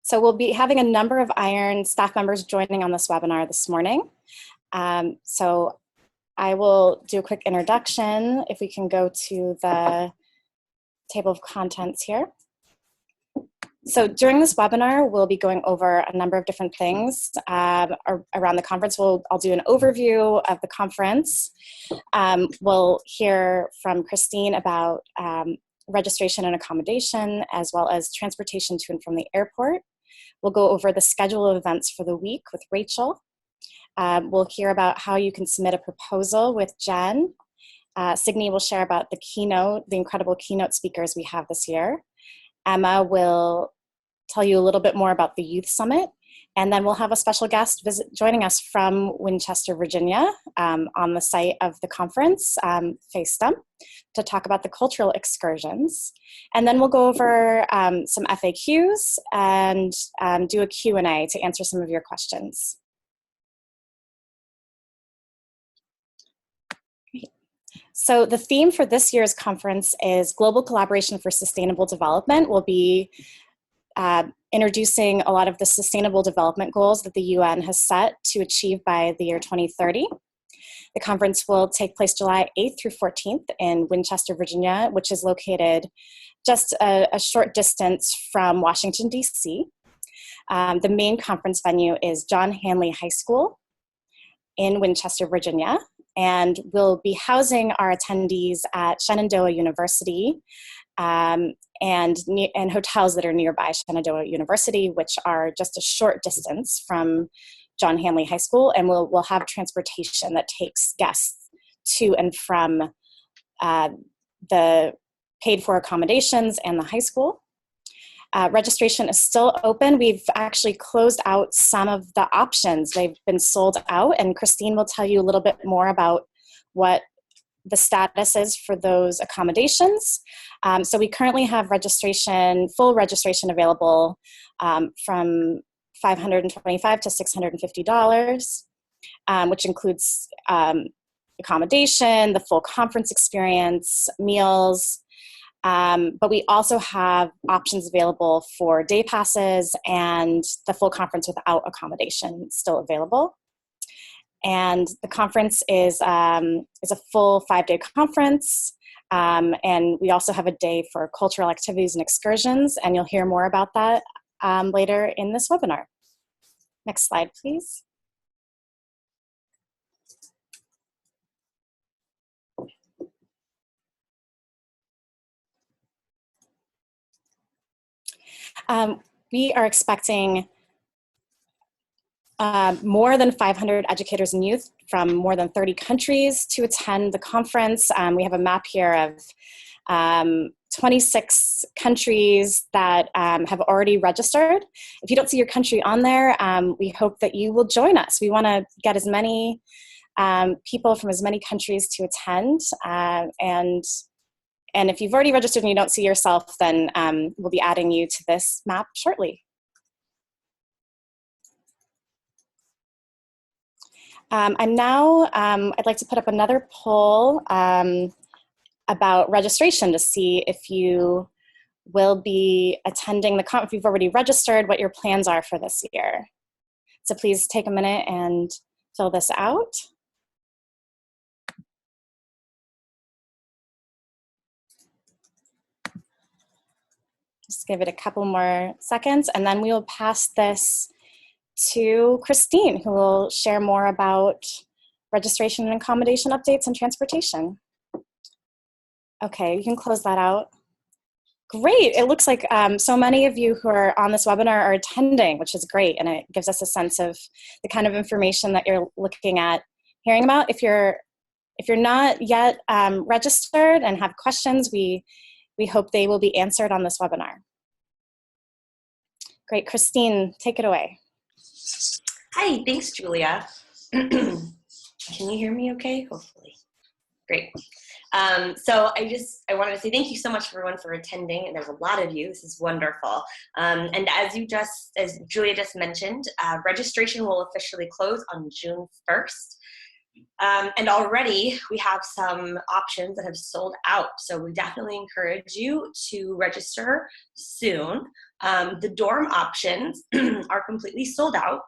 So we'll be having a number of iEARN staff members joining on this webinar this morning. So I will do a quick introduction. If we can go to the table of contents here. So during this webinar, we'll be going over a number of different things around the conference. I'll do an overview of the conference. We'll hear from Christine about registration and accommodation, as well as transportation to and from the airport. We'll go over the schedule of events for the week with Rachel. We'll hear about how you can submit a proposal with Jen. Signe will share about the incredible keynote speakers we have this year. Emma will tell you a little bit more about the Youth Summit, and then we'll have a special guest joining us from Winchester, Virginia, on the site of the conference, FaceTime, to talk about the cultural excursions. And then we'll go over some FAQs and do a Q&A to answer some of your questions. So the theme for this year's conference is Global Collaboration for Sustainable Development. We'll be introducing a lot of the sustainable development goals that the UN has set to achieve by the year 2030. The conference will take place July 8th through 14th in Winchester, Virginia, which is located just a short distance from Washington, D.C. The main conference venue is John Hanley High School in Winchester, Virginia. And we'll be housing our attendees at Shenandoah University and hotels that are nearby Shenandoah University, which are just a short distance from John Hanley High School. And we'll have transportation that takes guests to and from the paid for accommodations and the high school. Registration is still open. We've actually closed out some of the options. They've been sold out, and Christine will tell you a little bit more about what the status is for those accommodations. So we currently have full registration available from $525 to $650, which includes accommodation, the full conference experience, meals. But we also have options available for day passes and the full conference without accommodation still available. And the conference is a full 5-day conference. And we also have a day for cultural activities and excursions, and you'll hear more about that later in this webinar. Next slide, please. We are expecting more than 500 educators and youth from more than 30 countries to attend the conference. We have a map here of 26 countries that have already registered. If you don't see your country on there, we hope that you will join us. We want to get as many people from as many countries to attend. And if you've already registered and you don't see yourself, then we'll be adding you to this map shortly. I'd like to put up another poll about registration to see if you will be attending the conference, if you've already registered, what your plans are for this year. So please take a minute and fill this out. Just give it a couple more seconds, and then we will pass this to Christine, who will share more about registration and accommodation updates and transportation. Okay, you can close that out. Great, it looks like so many of you who are on this webinar are attending, which is great, and it gives us a sense of the kind of information that you're looking at hearing about. If you're not yet registered and have questions, we hope they will be answered on this webinar. Great, Christine, take it away. Hi, thanks, Julia. Can you hear me okay? Hopefully. Great. So I wanted to say thank you so much everyone for attending, and there's a lot of you. This is wonderful. And as Julia just mentioned, registration will officially close on June 1st. And already we have some options that have sold out. So we definitely encourage you to register soon. The dorm options are completely sold out.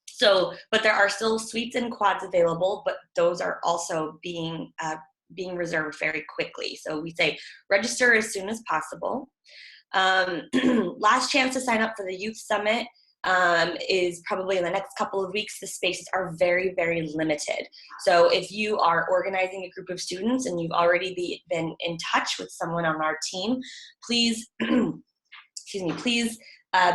So, but there are still suites and quads available, but those are also being reserved very quickly. So we say register as soon as possible. Last chance to sign up for the Youth Summit is probably in the next couple of weeks. The spaces are very, very limited. So if you are organizing a group of students and you've already been in touch with someone on our team, please, excuse me, please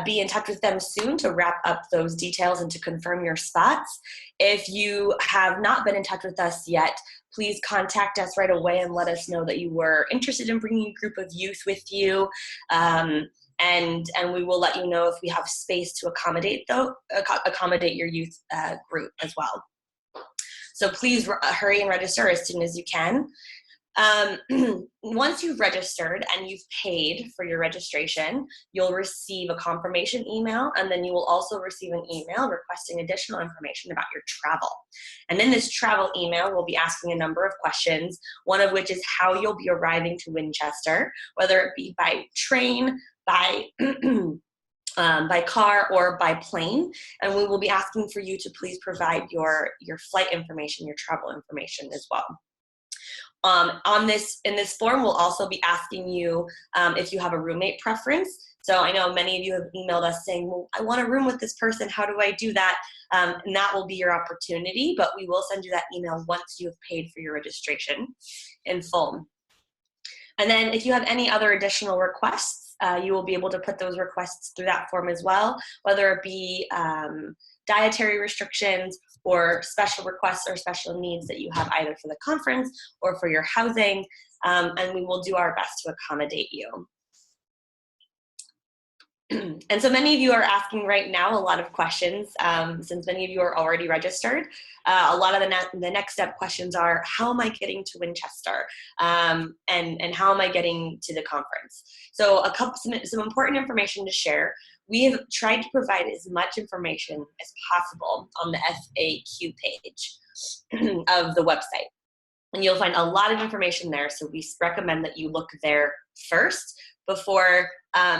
be in touch with them soon to wrap up those details and to confirm your spots. If you have not been in touch with us yet, please contact us right away and let us know that you were interested in bringing a group of youth with you. And we will let you know if we have space to accommodate your youth group as well. So please hurry and register as soon as you can. Once you've registered and you've paid for your registration, you'll receive a confirmation email, and then you will also receive an email requesting additional information about your travel. And in this travel email, we'll be asking a number of questions, one of which is how you'll be arriving to Winchester, whether it be by train, by car, or by plane. And we will be asking for you to please provide your flight information, your travel information as well. In this form, we'll also be asking you if you have a roommate preference. So I know many of you have emailed us saying, well, I want a room with this person. How do I do that? And that will be your opportunity, but we will send you that email once you have paid for your registration in full. And then if you have any other additional requests, you will be able to put those requests through that form as well, whether it be dietary restrictions or special requests or special needs that you have either for the conference or for your housing, and we will do our best to accommodate you. And so many of you are asking right now a lot of questions, since many of you are already registered. A lot of the next step questions are, how am I getting to Winchester? And how am I getting to the conference? So some important information to share. We have tried to provide as much information as possible on the FAQ page of the website. And you'll find a lot of information there, so we recommend that you look there first before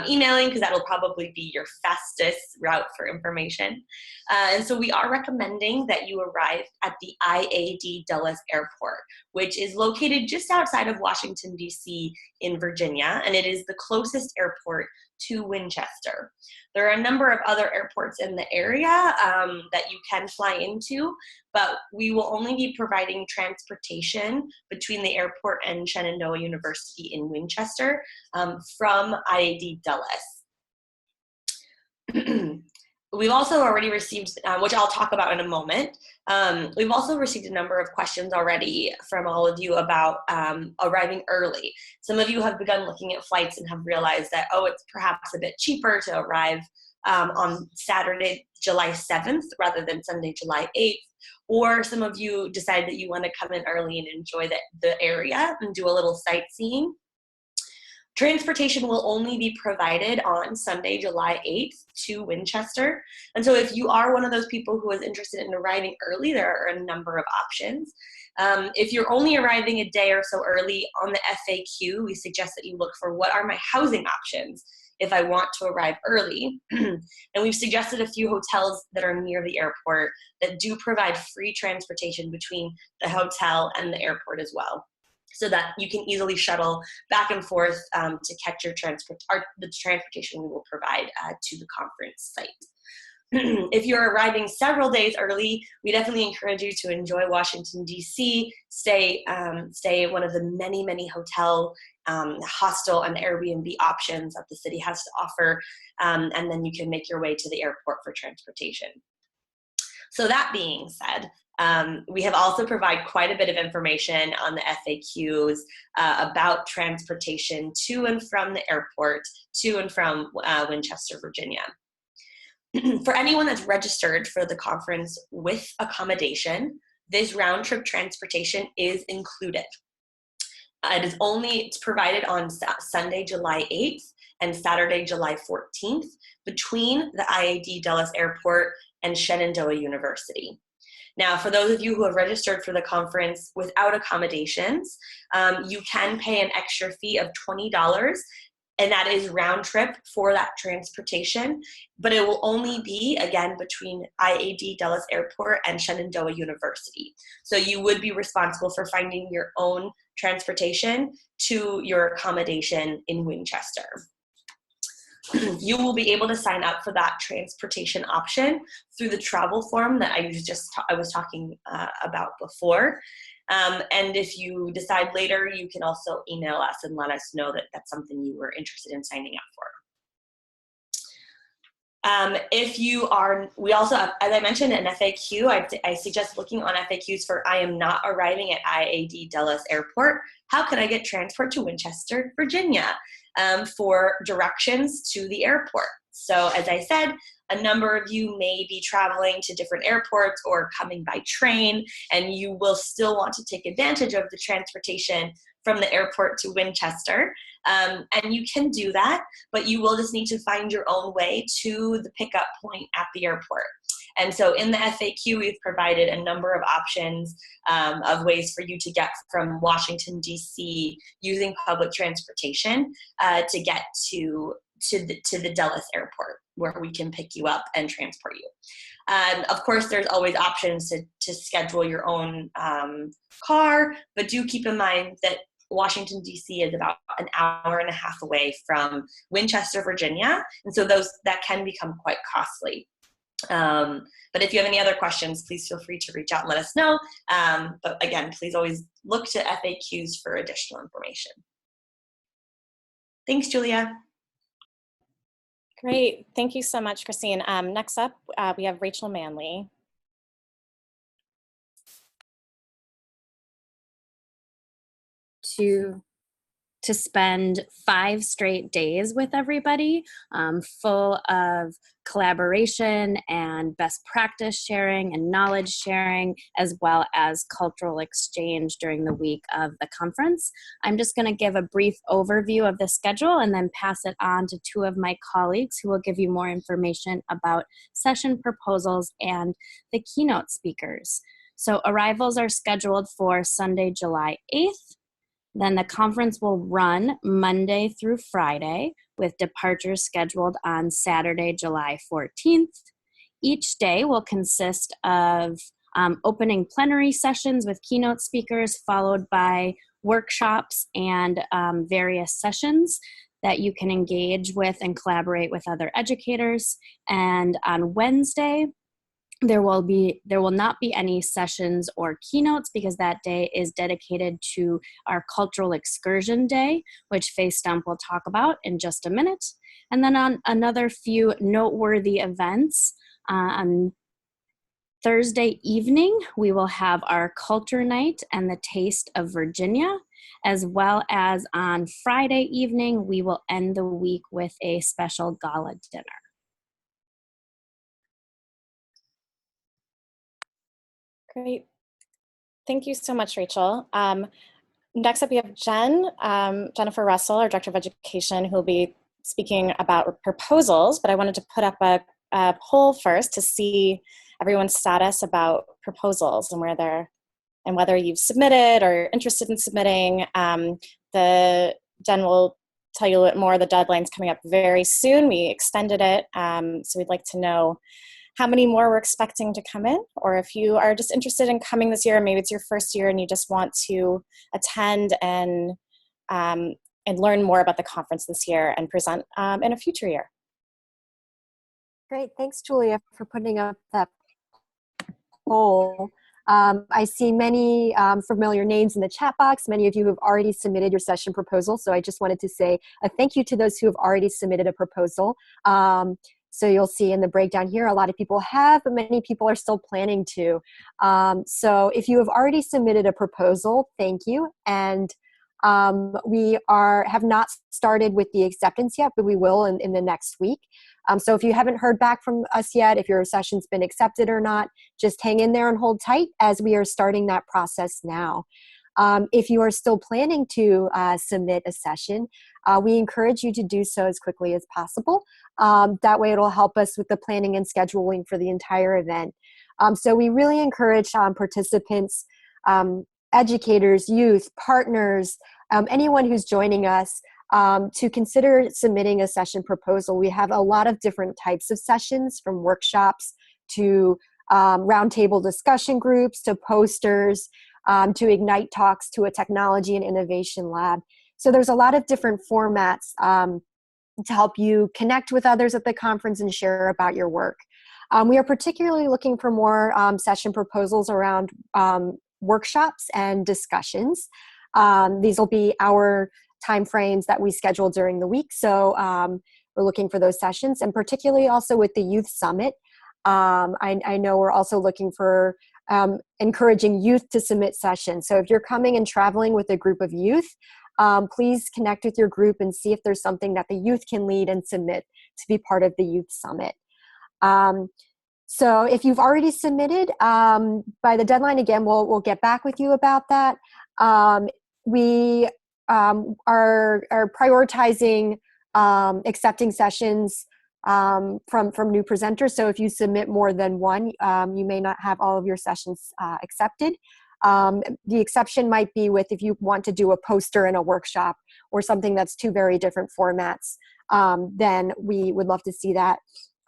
emailing, because that will probably be your fastest route for information. And so we are recommending that you arrive at the IAD Dulles Airport, which is located just outside of Washington, D.C. in Virginia, and it is the closest airport to Winchester. There are a number of other airports in the area that you can fly into, but we will only be providing transportation between the airport and Shenandoah University in Winchester from IAD Dulles. We've also already received, which I'll talk about in a moment, we've also received a number of questions already from all of you about arriving early. Some of you have begun looking at flights and have realized that, oh, it's perhaps a bit cheaper to arrive on Saturday, July 7th rather than Sunday, July 8th. Or some of you decide that you want to come in early and enjoy the area and do a little sightseeing. Transportation will only be provided on Sunday, July 8th to Winchester. And so if you are one of those people who is interested in arriving early, there are a number of options. If you're only arriving a day or so early on the FAQ, we suggest that you look for what are my housing options if I want to arrive early. And we've suggested a few hotels that are near the airport that do provide free transportation between the hotel and the airport as well, so that you can easily shuttle back and forth to catch the transportation we will provide to the conference site. If you're arriving several days early, we definitely encourage you to enjoy Washington, D.C., stay at one of the many, many hotel, hostel, and Airbnb options that the city has to offer, and then you can make your way to the airport for transportation. So that being said, we have also provided quite a bit of information on the FAQs about transportation to and from the airport, to and from Winchester, Virginia. For anyone that's registered for the conference with accommodation, this round-trip transportation is included. It's provided on Sunday, July 8th and Saturday, July 14th between the IAD Dulles Airport and Shenandoah University. Now, for those of you who have registered for the conference without accommodations, you can pay an extra fee of $20, and that is round trip for that transportation, but it will only be, again, between IAD Dulles Airport and Shenandoah University. So you would be responsible for finding your own transportation to your accommodation in Winchester. You will be able to sign up for that transportation option through the travel form that I was talking about before. And if you decide later, you can also email us and let us know that that's something you were interested in signing up for. We also have, as I mentioned, an FAQ. I suggest looking on FAQs for I am not arriving at IAD Dulles Airport. How can I get transport to Winchester, Virginia? For directions to the airport. So as I said, a number of you may be traveling to different airports or coming by train, and you will still want to take advantage of the transportation from the airport to Winchester. And you can do that, but you will just need to find your own way to the pickup point at the airport. And so in the FAQ, we've provided a number of options of ways for you to get from Washington, D.C. using public transportation to get to the Dulles Airport, where we can pick you up and transport you. Of course, there's always options to schedule your own car, but do keep in mind that Washington, D.C. is about an hour and a half away from Winchester, Virginia, and so that can become quite costly. But if you have any other questions, please feel free to reach out and let us know. But again, please always look to FAQs for additional information. Thanks, Julia. Great. Thank you so much, Christine. Next up, we have Rachel Manley. To spend 5 straight days with everybody, full of collaboration and best practice sharing and knowledge sharing, as well as cultural exchange during the week of the conference. I'm just going to give a brief overview of the schedule and then pass it on to 2 of my colleagues who will give you more information about session proposals and the keynote speakers. So arrivals are scheduled for Sunday, July 8th. Then the conference will run Monday through Friday with departures scheduled on Saturday, July 14th. Each day will consist of opening plenary sessions with keynote speakers, followed by workshops and various sessions that you can engage with and collaborate with other educators. And on Wednesday, there will not be any sessions or keynotes because that day is dedicated to our Cultural Excursion Day, which Faye Stump will talk about in just a minute. And then on another few noteworthy events, on Thursday evening, we will have our Culture Night and the Taste of Virginia, as well as on Friday evening, we will end the week with a special gala dinner. Great. Thank you so much, Rachel. Next up, we have Jennifer Russell, our Director of Education, who will be speaking about proposals, but I wanted to put up a poll first to see everyone's status about proposals and whether you've submitted or interested in submitting. Jen will tell you a little bit more. The deadline's coming up very soon. We extended it, so we'd like to know how many more we're expecting to come in, or if you are just interested in coming this year, maybe it's your first year and you just want to attend and learn more about the conference this year and present in a future year. Great, thanks Julia for putting up that poll. I see many familiar names in the chat box. Many of you have already submitted your session proposal, so I just wanted to say a thank you to those who have already submitted a proposal. So you'll see in the breakdown here, a lot of people have, but many people are still planning to. So if you have already submitted a proposal, thank you. And we have not started with the acceptance yet, but we will in the next week. So if you haven't heard back from us yet, if your session's been accepted or not, just hang in there and hold tight as we are starting that process now. If you are still planning to submit a session, we encourage you to do so as quickly as possible. That way it'll help us with the planning and scheduling for the entire event. So we really encourage participants, educators, youth, partners, anyone who's joining us to consider submitting a session proposal. We have a lot of different types of sessions, from workshops to roundtable discussion groups, to posters, to Ignite talks, to a technology and innovation lab. So there's a lot of different formats to help you connect with others at the conference and share about your work. We are particularly looking for more session proposals around workshops and discussions. These will be our timeframes that we schedule during the week. So we're looking for those sessions, and particularly also with the Youth Summit. I know we're also looking for encouraging youth to submit sessions. So if you're coming and traveling with a group of youth, please connect with your group and see if there's something that the youth can lead and submit to be part of the Youth Summit. So if you've already submitted, by the deadline, again, we'll get back with you about that. We are prioritizing accepting sessions from new presenters. So if you submit more than one, you may not have all of your sessions accepted. The exception might be with if you want to do a poster in a workshop or something that's two very different formats, then we would love to see that.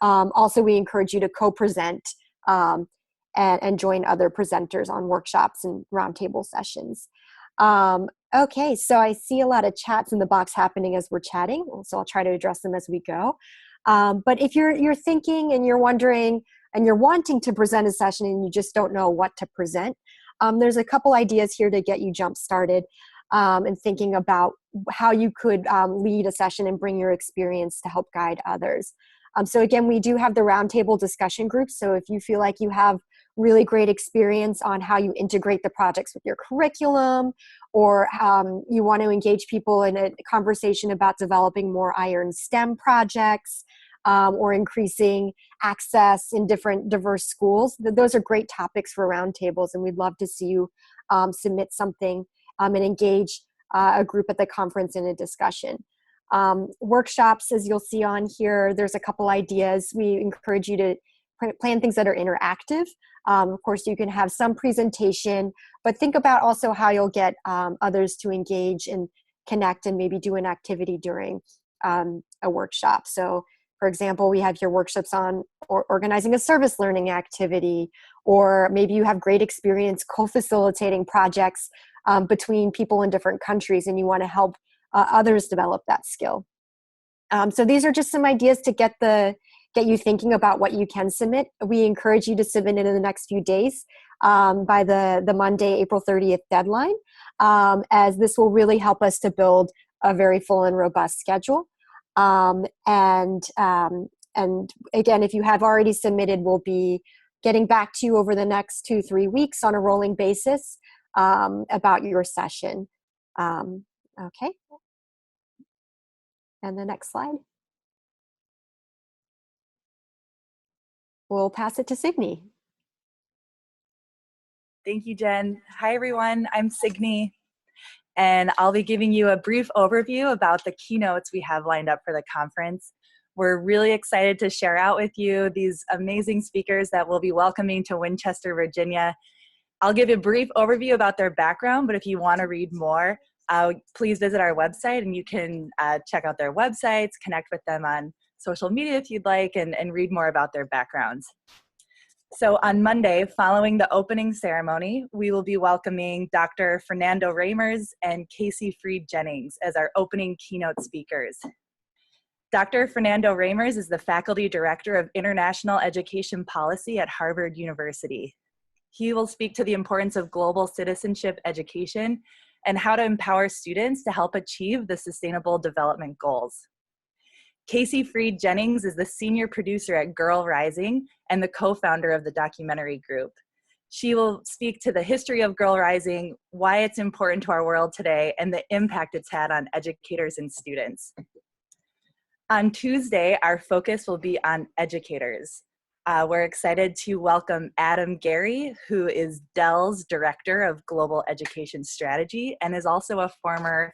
Also, we encourage you to co-present and join other presenters on workshops and roundtable sessions. Okay, so I see a lot of chats in the box happening as we're chatting, so I'll try to address them as we go. But if you're thinking and you're wondering and you're wanting to present a session and you just don't know what to present, there's a couple ideas here to get you jump started and thinking about how you could lead a session and bring your experience to help guide others. So again, we do have the roundtable discussion groups. So if you feel like you have really great experience on how you integrate the projects with your curriculum, or you want to engage people in a conversation about developing more iEARN STEM projects, or increasing access in different diverse schools, those are great topics for roundtables, and we'd love to see you submit something and engage a group at the conference in a discussion. Workshops, as you'll see on here, there's a couple ideas. We encourage you to plan things that are interactive. Of course, you can have some presentation, but think about also how you'll get others to engage and connect and maybe do an activity during a workshop. So, for example, we have your workshops on organizing a service learning activity, or maybe you have great experience co-facilitating projects between people in different countries and you want to help others develop that skill. So these are just some ideas to get you thinking about what you can submit. We encourage you to submit it in the next few days by the Monday, April 30th deadline, as this will really help us to build a very full and robust schedule. And again, if you have already submitted, we'll be getting back to you over the next 2-3 weeks on a rolling basis about your session. Okay. And the next slide. We'll pass it to Signe. Thank you, Jen. Hi, everyone. I'm Signe, and I'll be giving you a brief overview about the keynotes we have lined up for the conference. We're really excited to share out with you these amazing speakers that we'll be welcoming to Winchester, Virginia. I'll give you a brief overview about their background, but if you want to read more, please visit our website, and you can check out their websites, connect with them on social media if you'd like, and read more about their backgrounds. So on Monday, following the opening ceremony, we will be welcoming Dr. Fernando Reimers and Casey Freed Jennings as our opening keynote speakers. Dr. Fernando Reimers is the Faculty Director of International Education Policy at Harvard University. He will speak to the importance of global citizenship education and how to empower students to help achieve the Sustainable Development Goals. Casey Freed Jennings is the senior producer at Girl Rising and the co-founder of the documentary group. She will speak to the history of Girl Rising, why it's important to our world today, and the impact it's had on educators and students. On Tuesday, our focus will be on educators. We're excited to welcome Adam Gary, who is Dell's Director of Global Education Strategy and is also a former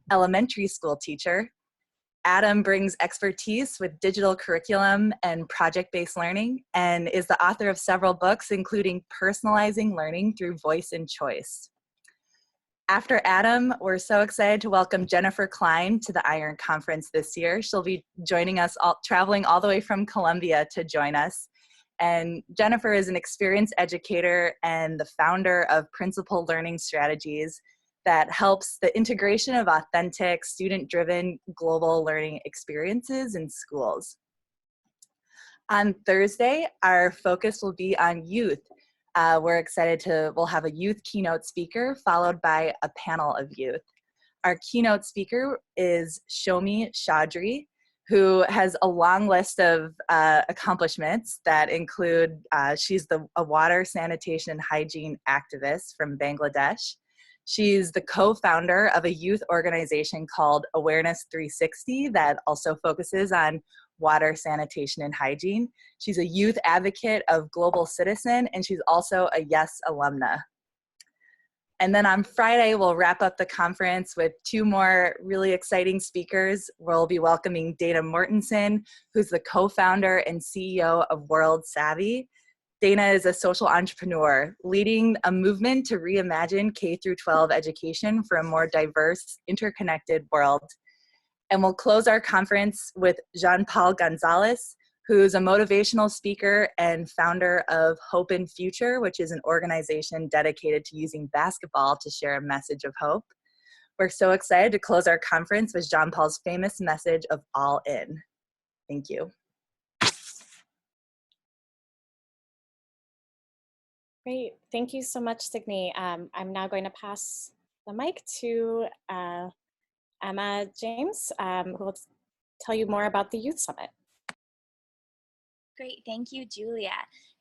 elementary school teacher. Adam brings expertise with digital curriculum and project-based learning and is the author of several books, including Personalizing Learning Through Voice and Choice. After Adam, we're so excited to welcome Jennifer Klein to the iEARN conference this year. She'll be joining us, traveling all the way from Columbia to join us. And Jennifer is an experienced educator and the founder of Principal Learning Strategies that helps the integration of authentic, student-driven global learning experiences in schools. On Thursday, our focus will be on youth. We're excited we'll have a youth keynote speaker followed by a panel of youth. Our keynote speaker is Shomi Chaudhry, who has a long list of accomplishments that include, she's a water, sanitation, and hygiene activist from Bangladesh. She's the co-founder of a youth organization called Awareness 360 that also focuses on water, sanitation, and hygiene. She's a youth advocate of Global Citizen, and she's also a YES alumna. And then on Friday, we'll wrap up the conference with two more really exciting speakers. We'll be welcoming Dana Mortensen, who's the co-founder and CEO of World Savvy. Dana is a social entrepreneur leading a movement to reimagine K-12 education for a more diverse, interconnected world. And we'll close our conference with Jean-Paul Gonzalez, who's a motivational speaker and founder of Hope and Future, which is an organization dedicated to using basketball to share a message of hope. We're so excited to close our conference with Jean-Paul's famous message of all in. Thank you. Great. Thank you so much, Signe. I'm now going to pass the mic to Emma James, who will tell you more about the Youth Summit. Great, thank you, Julia.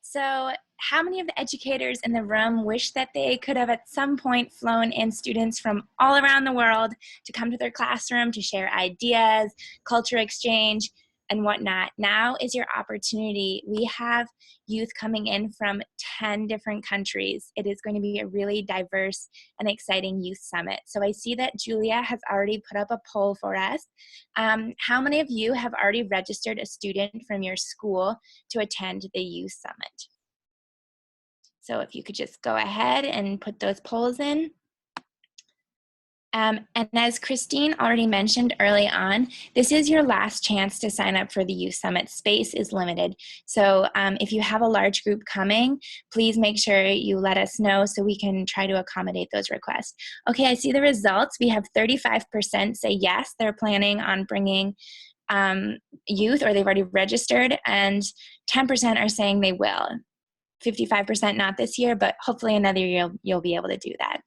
So how many of the educators in the room wish that they could have at some point flown in students from all around the world to come to their classroom to share ideas, culture exchange, and whatnot? Now is your opportunity. We have youth coming in from 10 different countries. It is going to be a really diverse and exciting youth summit. So I see that Julia has already put up a poll for us. How many of you have already registered a student from your school to attend the youth summit? So if you could just go ahead and put those polls in. And as Christine already mentioned early on, this is your last chance to sign up for the Youth Summit. Space is limited. So if you have a large group coming, please make sure you let us know so we can try to accommodate those requests. Okay, I see the results. We have 35% say yes, they're planning on bringing youth, or they've already registered, and 10% are saying they will. 55% not this year, but hopefully another year you'll be able to do that.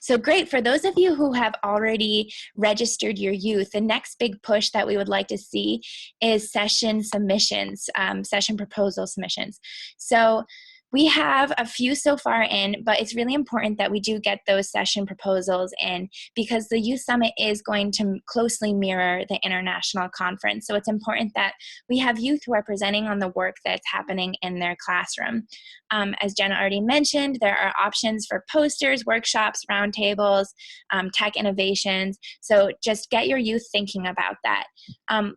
So great, for those of you who have already registered your youth, the next big push that we would like to see is session submissions, session proposal submissions. So we have a few so far in, but it's really important that we do get those session proposals in because the Youth Summit is going to closely mirror the international conference. So it's important that we have youth who are presenting on the work that's happening in their classroom. As Jenna already mentioned, there are options for posters, workshops, roundtables, tech innovations. So just get your youth thinking about that.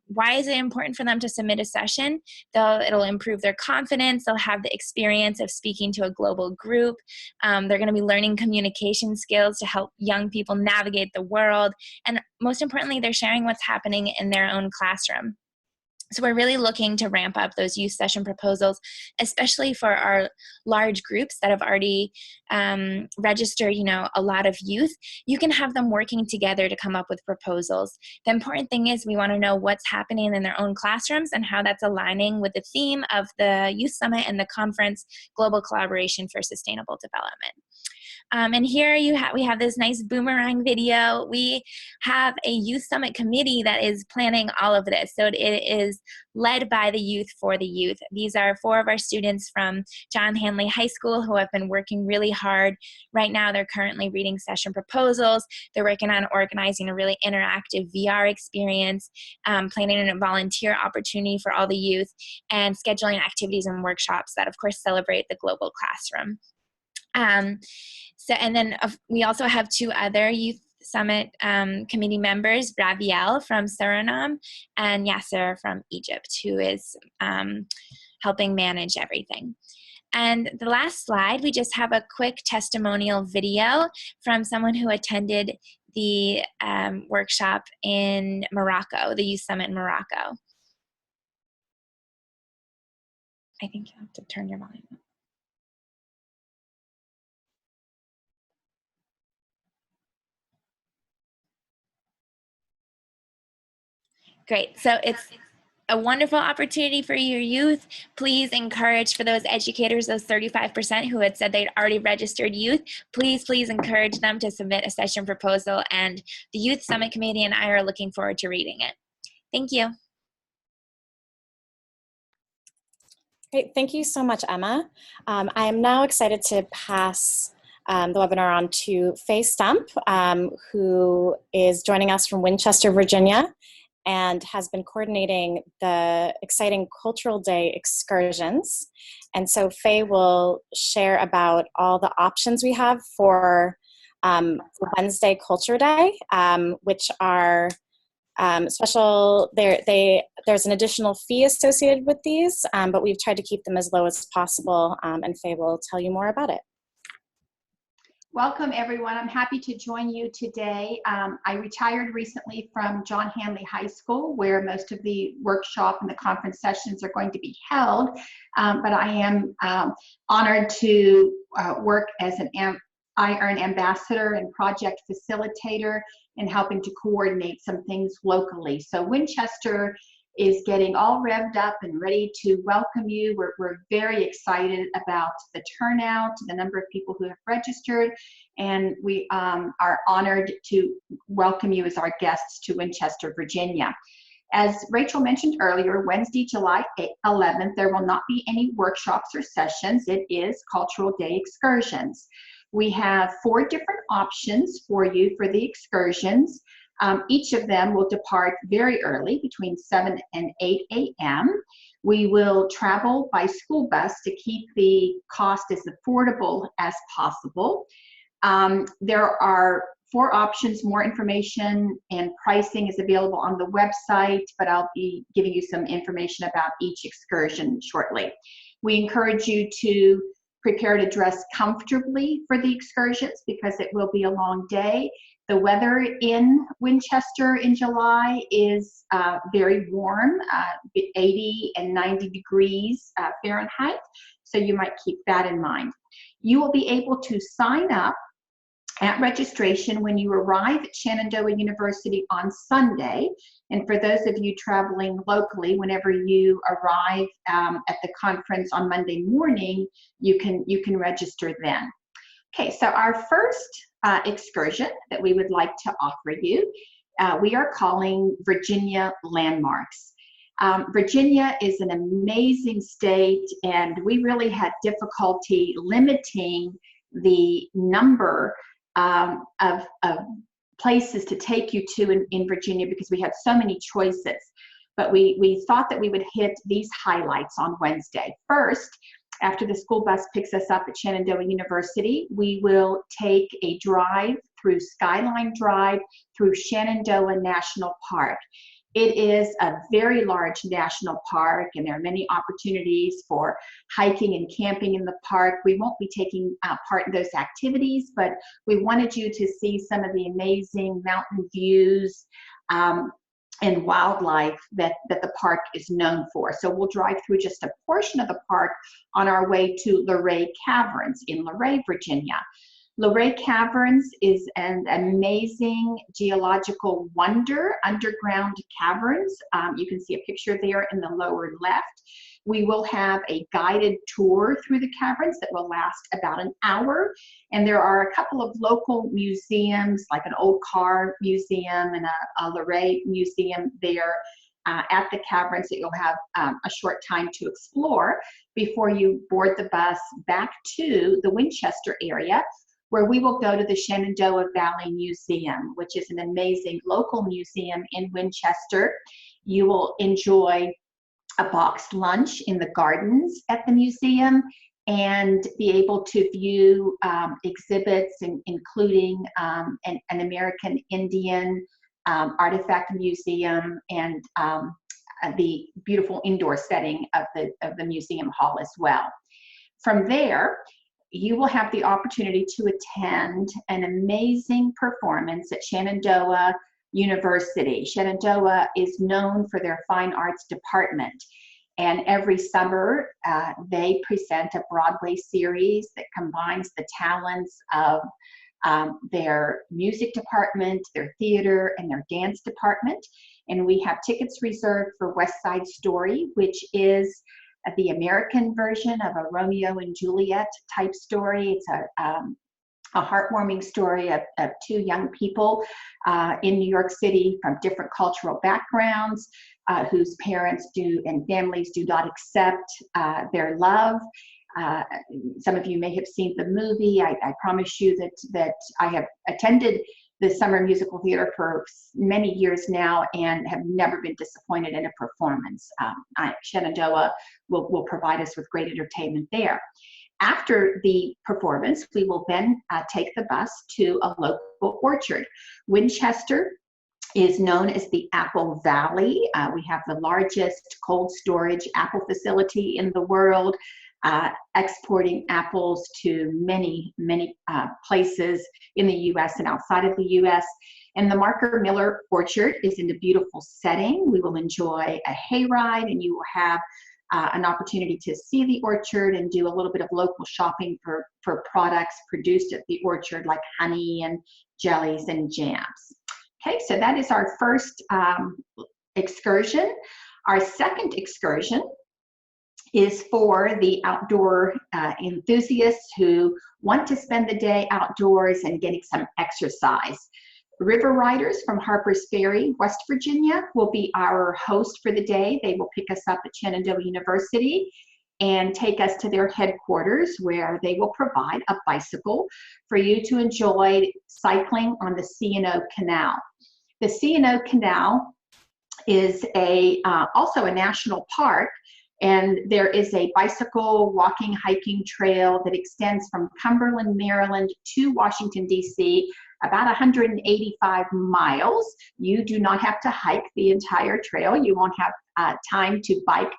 Why is it important for them to submit a session? It'll improve their confidence. They'll have the experience of speaking to a global group. They're going to be learning communication skills to help young people navigate the world. And most importantly, they're sharing what's happening in their own classroom. So we're really looking to ramp up those youth session proposals, especially for our large groups that have already registered, a lot of youth. You can have them working together to come up with proposals. The important thing is we want to know what's happening in their own classrooms and how that's aligning with the theme of the Youth Summit and the conference, Global Collaboration for Sustainable Development. And here we have this nice boomerang video. We have a Youth Summit committee that is planning all of this. So it is led by the youth for the youth. These are 4 of our students from John Hanley High School who have been working really hard. Right now they're currently reading session proposals. They're working on organizing a really interactive VR experience, planning a volunteer opportunity for all the youth, and scheduling activities and workshops that of course celebrate the global classroom. And then we also have 2 other youth Summit committee members, Raviel from Suriname and Yasser from Egypt, who is helping manage everything. And the last slide, we just have a quick testimonial video from someone who attended the workshop in Morocco, the Youth Summit in Morocco. I think you have to turn your volume up. Great, so it's a wonderful opportunity for your youth. Please encourage, for those educators, those 35% who had said they'd already registered youth, please encourage them to submit a session proposal, and the Youth Summit Committee and I are looking forward to reading it. Thank you. Great, thank you so much, Emma. I am now excited to pass the webinar on to Faye Stump, who is joining us from Winchester, Virginia, and has been coordinating the exciting Cultural Day excursions. And so Faye will share about all the options we have for Wednesday Culture Day, which are special. There's an additional fee associated with these, but we've tried to keep them as low as possible, and Faye will tell you more about it. Welcome, everyone. I'm happy to join you today. I retired recently from John Hanley High School, where most of the workshop and the conference sessions are going to be held, but I am honored to work as an iEARN ambassador and project facilitator and helping to coordinate some things locally. So Winchester is getting all revved up and ready to welcome you. We're very excited about the turnout, the number of people who have registered, and we are honored to welcome you as our guests to Winchester, Virginia. As Rachel mentioned earlier, Wednesday, July 11th, there will not be any workshops or sessions. It is Cultural Day excursions. We have 4 different options for you for the excursions. Each of them will depart very early, between 7 and 8 a.m. We will travel by school bus to keep the cost as affordable as possible. There are 4 options. More information and pricing is available on the website, but I'll be giving you some information about each excursion shortly. We encourage you to prepare to dress comfortably for the excursions because it will be a long day. The weather in Winchester in July is very warm, 80 and 90 degrees Fahrenheit, so you might keep that in mind. You will be able to sign up at registration when you arrive at Shenandoah University on Sunday. And for those of you traveling locally, whenever you arrive at the conference on Monday morning, you can register then. Okay, so our first excursion that we would like to offer you, we are calling Virginia Landmarks. Virginia is an amazing state, and we really had difficulty limiting the number of places to take you to in Virginia because we had so many choices. But we thought that we would hit these highlights on Wednesday. First, after the school bus picks us up at Shenandoah University, we will take a drive through Skyline Drive through Shenandoah National Park. It is a very large national park, and there are many opportunities for hiking and camping in the park. We won't be taking part in those activities, but we wanted you to see some of the amazing mountain views and wildlife that the park is known for. So we'll drive through just a portion of the park on our way to Luray Caverns in Luray, Virginia. Luray Caverns is an amazing geological wonder, underground caverns. You can see a picture there in the lower left. We will have a guided tour through the caverns that will last about an hour. And there are a couple of local museums, like an old car museum and a Luray museum there at the caverns that you'll have a short time to explore before you board the bus back to the Winchester area, where we will go to the Shenandoah Valley Museum, which is an amazing local museum in Winchester. You will enjoy a boxed lunch in the gardens at the museum, and be able to view exhibits, including an American Indian artifact museum, and the beautiful indoor setting of the museum hall as well. From there, you will have the opportunity to attend an amazing performance at Shenandoah University. Shenandoah is known for their fine arts department, and every summer they present a Broadway series that combines the talents of their music department, their theater, and their dance department. And we have tickets reserved for West Side Story, which is the American version of a Romeo and Juliet type story. It's a heartwarming story of two young people in New York City from different cultural backgrounds whose parents and families do not accept their love. Some of you may have seen the movie. I promise you that I have attended the summer musical theater for many years now and have never been disappointed in a performance. Shenandoah will provide us with great entertainment there. After the performance, we will then take the bus to a local orchard. Winchester is known as the Apple Valley. We have the largest cold storage apple facility in the world, exporting apples to many places in the U.S. and outside of the U.S. And the Marker Miller Orchard is in a beautiful setting. We will enjoy a hayride, and you will have an opportunity to see the orchard and do a little bit of local shopping for products produced at the orchard, like honey and jellies and jams. Okay, so that is our first excursion. Our second excursion is for the outdoor enthusiasts who want to spend the day outdoors and getting some exercise. River Riders from Harper's Ferry, West Virginia, will be our host for the day. They will pick us up at Shenandoah University and take us to their headquarters, where they will provide a bicycle for you to enjoy cycling on the C&O Canal. The C&O Canal is also a national park, and there is a bicycle, walking, hiking trail that extends from Cumberland, Maryland to Washington, D.C., about 185 miles. You do not have to hike the entire trail. You won't have time to bike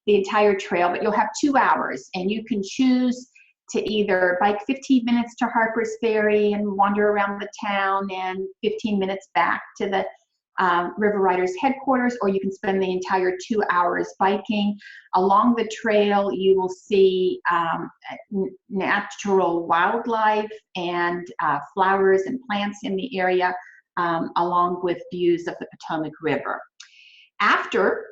the entire trail, but you'll have 2 hours, and you can choose to either bike 15 minutes to Harper's Ferry and wander around the town and 15 minutes back to the River Riders headquarters, or you can spend the entire 2 hours biking. Along the trail, you will see natural wildlife and flowers and plants in the area, along with views of the Potomac River. After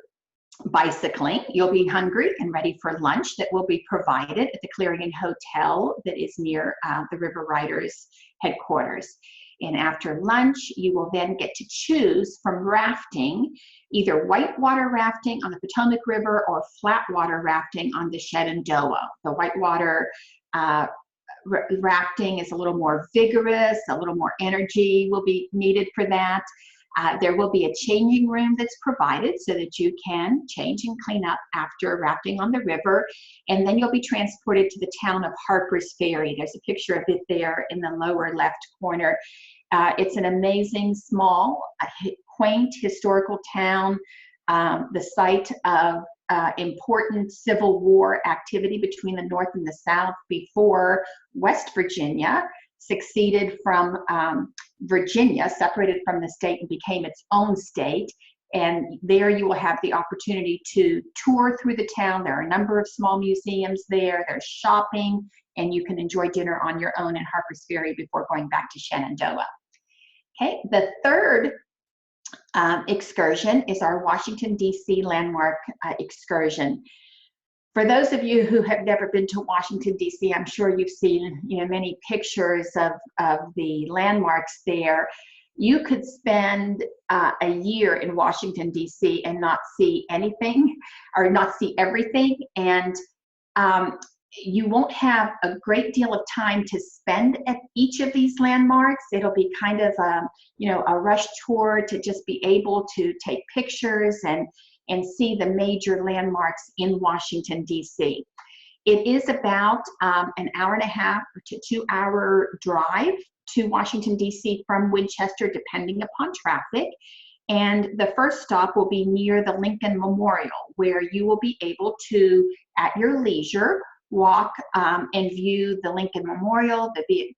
bicycling, you'll be hungry and ready for lunch that will be provided at the Clarion Hotel that is near the River Riders headquarters. And after lunch, you will then get to choose from rafting, either whitewater rafting on the Potomac River or flatwater rafting on the Shenandoah. The whitewater rafting is a little more vigorous, a little more energy will be needed for that. There will be a changing room that's provided so that you can change and clean up after rafting on the river. And then you'll be transported to the town of Harper's Ferry. There's a picture of it there in the lower left corner. It's an amazing, small, quaint, historical town, the site of important Civil War activity between the North and the South before West Virginia seceded from Virginia, separated from the state and became its own state. And there you will have the opportunity to tour through the town. There are a number of small museums there. There's shopping, and you can enjoy dinner on your own in Harper's Ferry before going back to Shenandoah. Okay, the third excursion is our Washington, D.C. landmark excursion. For those of you who have never been to Washington, D.C., I'm sure you've seen many pictures of the landmarks there. You could spend a year in Washington, D.C. and not see anything or not see everything. And you won't have a great deal of time to spend at each of these landmarks. It'll be kind of a rush tour to just be able to take pictures and see the major landmarks in Washington, D.C. It is about an hour and a half to 2 hour drive to Washington, D.C. from Winchester, depending upon traffic. And the first stop will be near the Lincoln Memorial, where you will be able to, at your leisure, walk and view the Lincoln Memorial, the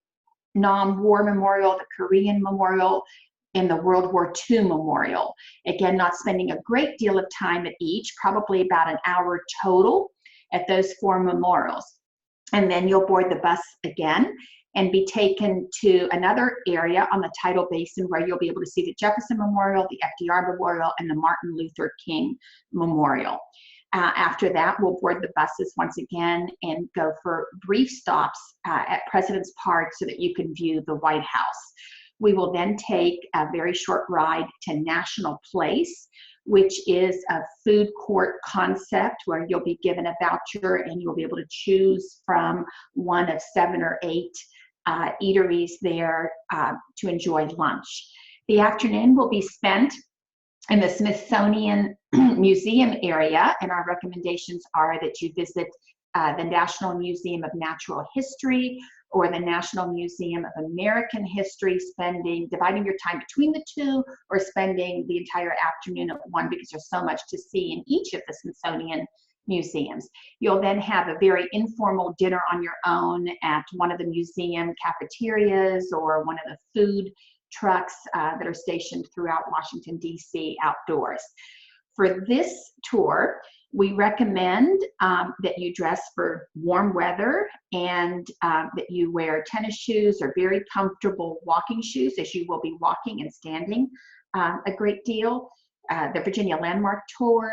Vietnam War Memorial, the Korean Memorial, and the World War II Memorial. Again, not spending a great deal of time at each, probably about an hour total at those 4 memorials. And then you'll board the bus again and be taken to another area on the Tidal Basin where you'll be able to see the Jefferson Memorial, the FDR Memorial, and the Martin Luther King Memorial. After that, we'll board the buses once again and go for brief stops at President's Park so that you can view the White House. We will then take a very short ride to National Place, which is a food court concept where you'll be given a voucher and you'll be able to choose from one of 7 or 8 eateries there to enjoy lunch. The afternoon will be spent in the Smithsonian Museum area, and our recommendations are that you visit the National Museum of Natural History or the National Museum of American History, dividing your time between the two, or spending the entire afternoon at one, because there's so much to see in each of the Smithsonian museums. You'll then have a very informal dinner on your own at one of the museum cafeterias or one of the food trucks that are stationed throughout Washington, D.C. outdoors. For this tour, we recommend that you dress for warm weather and that you wear tennis shoes or very comfortable walking shoes, as you will be walking and standing a great deal. The Virginia Landmark Tour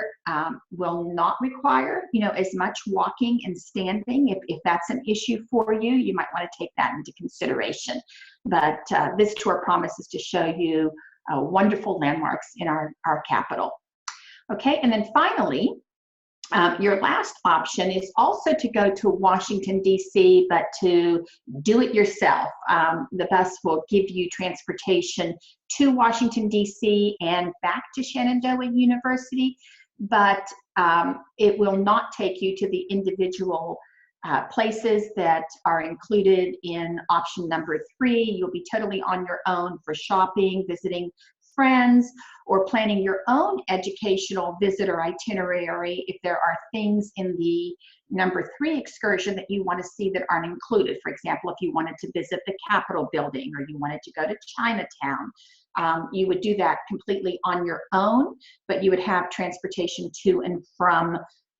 will not require, as much walking and standing. If that's an issue for you, you might want to take that into consideration. But this tour promises to show you wonderful landmarks in our capital. Okay, and then finally, your last option is also to go to Washington, D.C., but to do it yourself. The bus will give you transportation to Washington, D.C. and back to Shenandoah University, but it will not take you to the individual places that are included in option number 3. You'll be totally on your own for shopping, visiting friends, or planning your own educational visitor itinerary if there are things in the number 3 excursion that you want to see that aren't included. For example, if you wanted to visit the Capitol building or you wanted to go to Chinatown, you would do that completely on your own, but you would have transportation to and from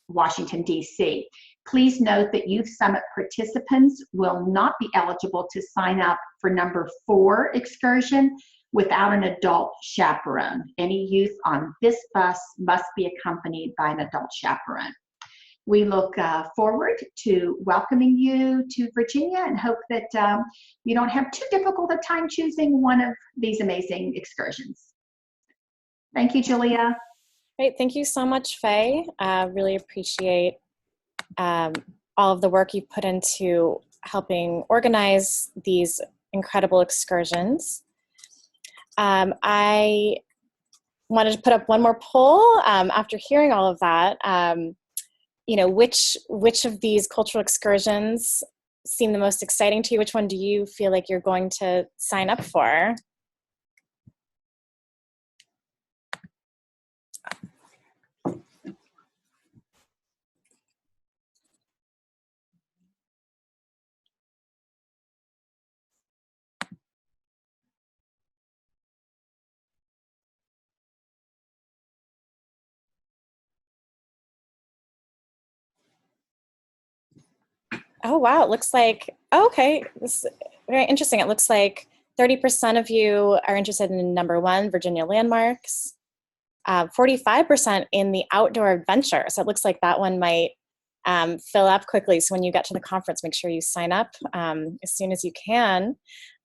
Washington, D.C. Please note that Youth Summit participants will not be eligible to sign up for number 4 excursion without an adult chaperone. Any youth on this bus must be accompanied by an adult chaperone. We look forward to welcoming you to Virginia and hope that you don't have too difficult a time choosing one of these amazing excursions. Thank you, Julia. Great, thank you so much, Faye. Really appreciate all of the work you put into helping organize these incredible excursions. I wanted to put up one more poll after hearing all of that. Which of these cultural excursions seem the most exciting to you? Which one do you feel like you're going to sign up for? Oh, wow. It looks like, okay, this is very interesting. It looks like 30% of you are interested in number 1, Virginia landmarks, 45% in the outdoor adventure. So it looks like that one might fill up quickly. So when you get to the conference, make sure you sign up as soon as you can.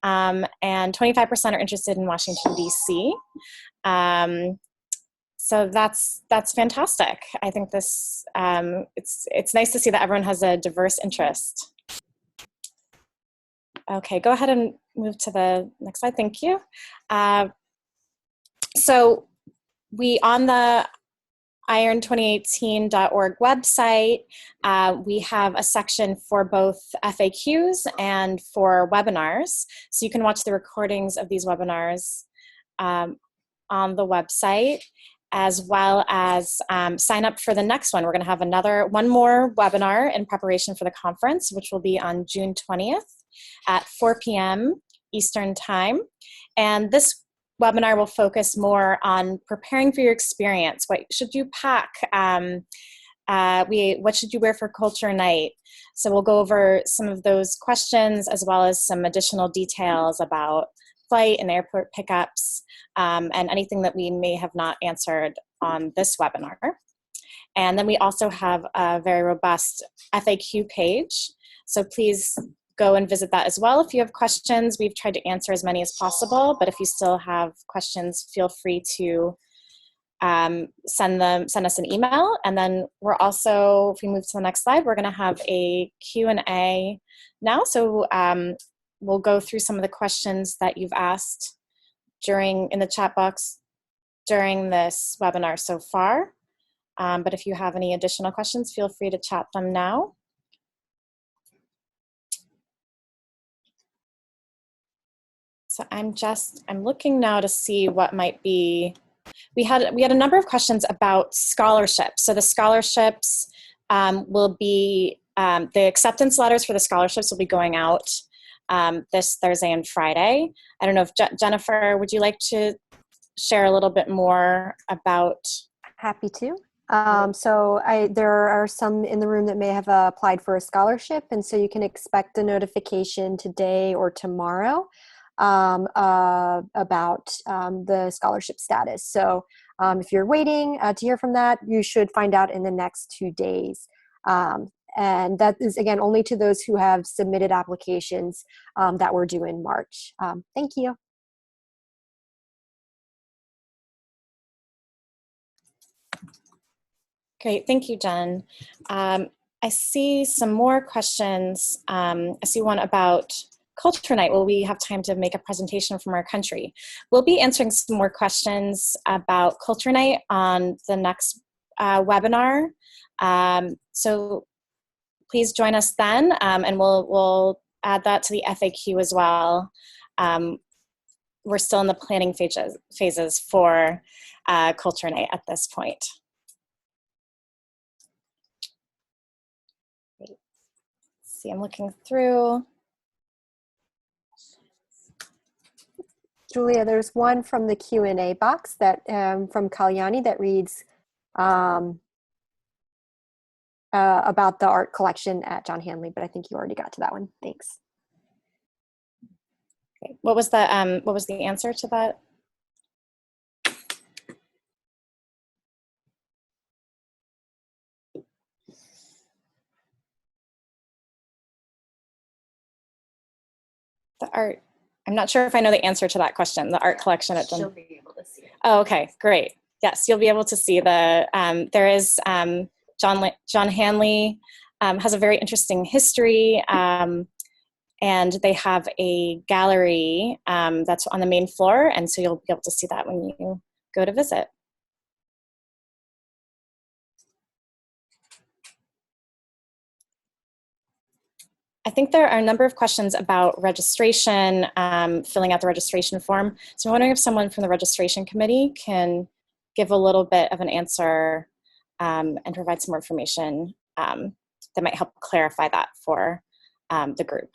And 25% are interested in Washington, D.C. So that's fantastic. I think this it's nice to see that everyone has a diverse interest. Okay, go ahead and move to the next slide. Thank you. So on the iEARN2018.org website, we have a section for both FAQs and for webinars. So you can watch the recordings of these webinars on the website, as well as sign up for the next one. We're going to have one more webinar in preparation for the conference, which will be on June 20th at 4 p.m. Eastern Time. And this webinar will focus more on preparing for your experience. What should you pack? What should you wear for culture night? So we'll go over some of those questions, as well as some additional details about flight and airport pickups, and anything that we may have not answered on this webinar. And then we also have a very robust FAQ page. So please go and visit that as well. If you have questions, we've tried to answer as many as possible, but if you still have questions, feel free to send us an email. And then we're also, if we move to the next slide, we're going to have a Q&A now. So we'll go through some of the questions that you've asked in the chat box during this webinar so far. But if you have any additional questions, feel free to chat them now. So I'm looking now to see what might be. We had a number of questions about scholarships. So the scholarships will be, the acceptance letters for the scholarships will be going out this Thursday and Friday. I don't know if Jennifer, would you like to share a little bit more about? Happy to. So there are some in the room that may have applied for a scholarship, and so you can expect a notification today or tomorrow about the scholarship status. So if you're waiting to hear from that, you should find out in the next 2 days. And that is, again, only to those who have submitted applications that were due in March. Thank you. Great, thank you, Jen. I see some more questions. I see one about Culture Night. Will we have time to make a presentation from our country? We'll be answering some more questions about Culture Night on the next webinar. So please join us then, and we'll add that to the FAQ as well. We're still in the planning phases for Culture Night at this point. See, I'm looking through. Julia, there's one from the Q&A box that from Kalyani that reads about the art collection at John Hanley, but I think you already got to that one. Thanks. Okay. What was the answer to that? The art. I'm not sure if I know the answer to that question. The art collection at John. She'll be able to see it. Oh, okay, great. Yes, you'll be able to see the. There is John Hanley has a very interesting history, and they have a gallery that's on the main floor, and so you'll be able to see that when you go to visit. I think there are a number of questions about registration, filling out the registration form. So I'm wondering if someone from the registration committee can give a little bit of an answer and provide some more information that might help clarify that for the group.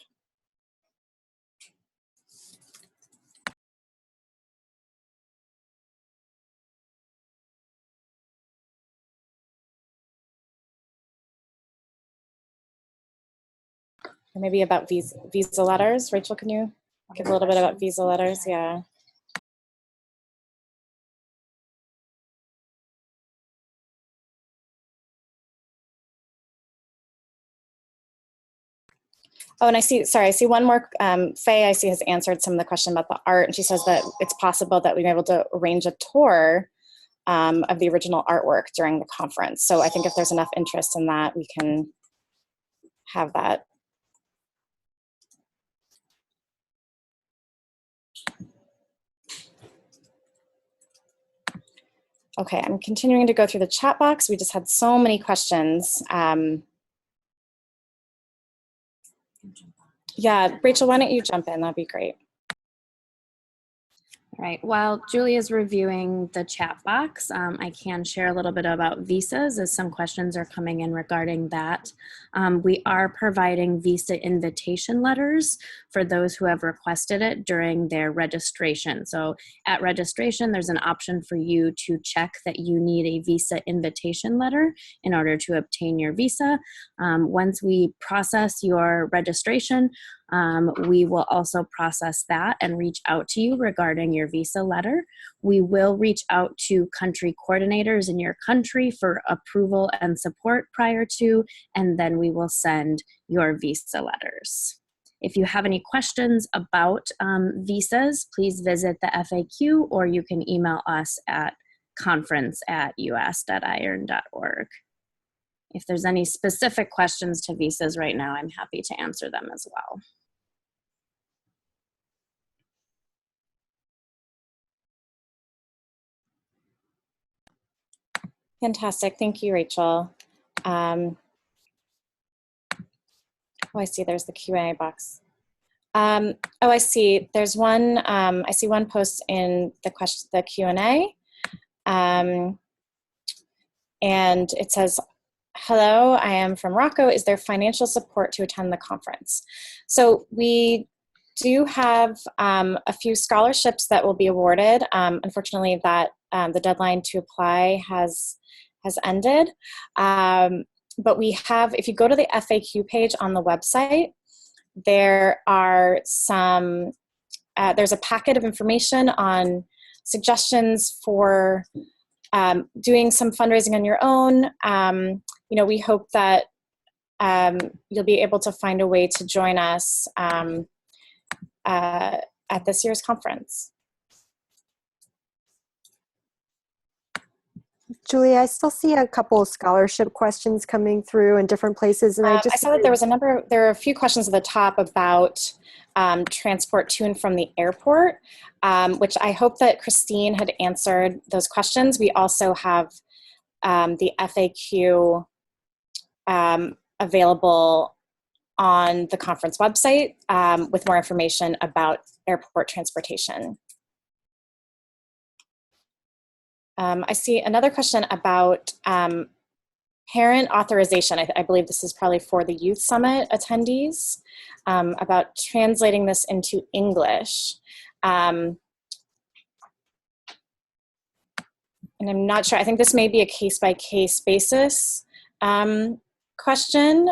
Or maybe about visa letters. Rachel, can you give a little bit about visa letters? Yeah. Oh, and I see one more, Faye, I see has answered some of the question about the art, and she says that it's possible that we've been able to arrange a tour of the original artwork during the conference. So I think if there's enough interest in that, we can have that. Okay, I'm continuing to go through the chat box. We just had so many questions. Yeah, Rachel, why don't you jump in? That'd be great. All right, while Julia's reviewing the chat box, I can share a little bit about visas as some questions are coming in regarding that. We are providing visa invitation letters for those who have requested it during their registration. So at registration, there's an option for you to check that you need a visa invitation letter in order to obtain your visa. Once we process your registration, we will also process that and reach out to you regarding your visa letter. We will reach out to country coordinators in your country for approval and support prior to, and then we will send your visa letters. If you have any questions about visas, please visit the FAQ, or you can email us at conference@us.iEARN.org. If there's any specific questions to visas right now, I'm happy to answer them as well. Fantastic. Thank you, Rachel. Oh, I see there's the Q&A box. Oh, I see. There's one, I see one post in the Q&A. And it says, hello, I am from Morocco. Is there financial support to attend the conference? So we do have a few scholarships that will be awarded. Unfortunately, that the deadline to apply has ended. But we have, if you go to the FAQ page on the website, there are some, there's a packet of information on suggestions for doing some fundraising on your own. You know, we hope that you'll be able to find a way to join us at this year's conference. Julie, I still see a couple of scholarship questions coming through in different places, and I saw that there was there are a few questions at the top about transport to and from the airport, which I hope that Christine had answered those questions. We also have the FAQ available on the conference website with more information about airport transportation. I see another question about parent authorization. I believe this is probably for the Youth Summit attendees, about translating this into English. And I'm not sure, I think this may be a case-by-case basis question.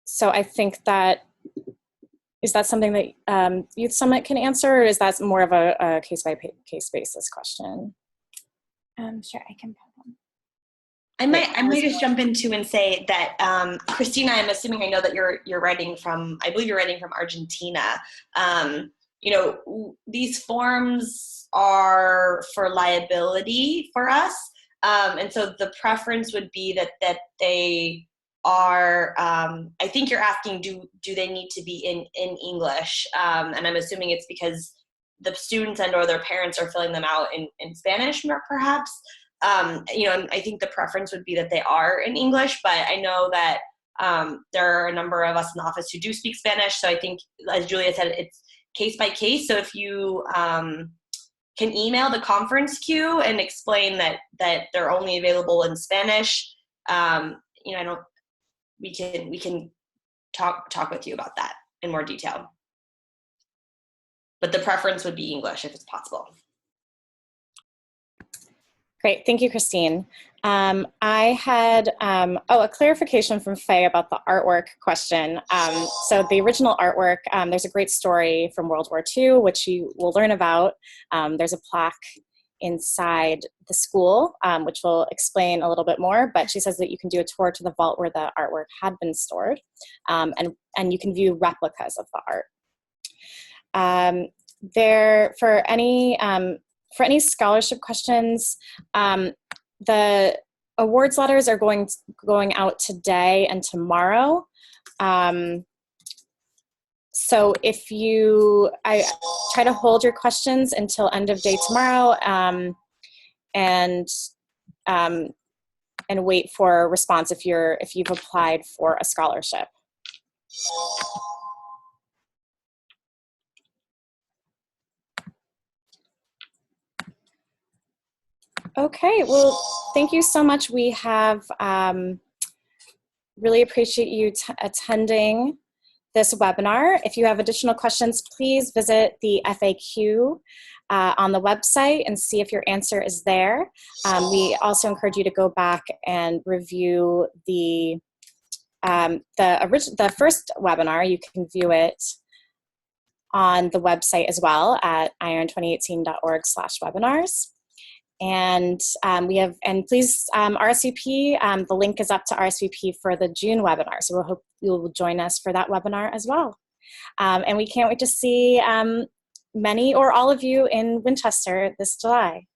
So I think that, is that something that Youth Summit can answer, or is that more of a case-by-case basis question? Sure, I can put them. I might just jump in too and say that Christina, I'm assuming, I know that you're writing from, I believe you're writing from Argentina. You know, these forms are for liability for us, and so the preference would be that they are. I think you're asking, do they need to be in English? And I'm assuming it's because the students and or their parents are filling them out in Spanish, perhaps. You know, and I think the preference would be that they are in English, but I know that there are a number of us in the office who do speak Spanish, so I think, as Julia said, it's case by case. So if you can email the conference queue and explain that they're only available in Spanish, you know, we can talk with you about that in more detail. But the preference would be English if it's possible. Great, thank you, Christine. I had a clarification from Faye about the artwork question. So the original artwork, there's a great story from World War II, which you will learn about. There's a plaque inside the school, which will explain a little bit more, but she says that you can do a tour to the vault where the artwork had been stored, and you can view replicas of the art. For any scholarship questions, the awards letters are going out today and tomorrow. So if I try to hold your questions until end of day tomorrow, and wait for a response if you've applied for a scholarship. Okay, well, thank you so much. We have really appreciate you attending this webinar. If you have additional questions, please visit the FAQ on the website and see if your answer is there. We also encourage you to go back and review the first webinar. You can view it on the website as well at iEARN2018.org/webinars. And please RSVP. The link is up to RSVP for the June webinar. So we'll hope you'll join us for that webinar as well. And we can't wait to see many or all of you in Winchester this July.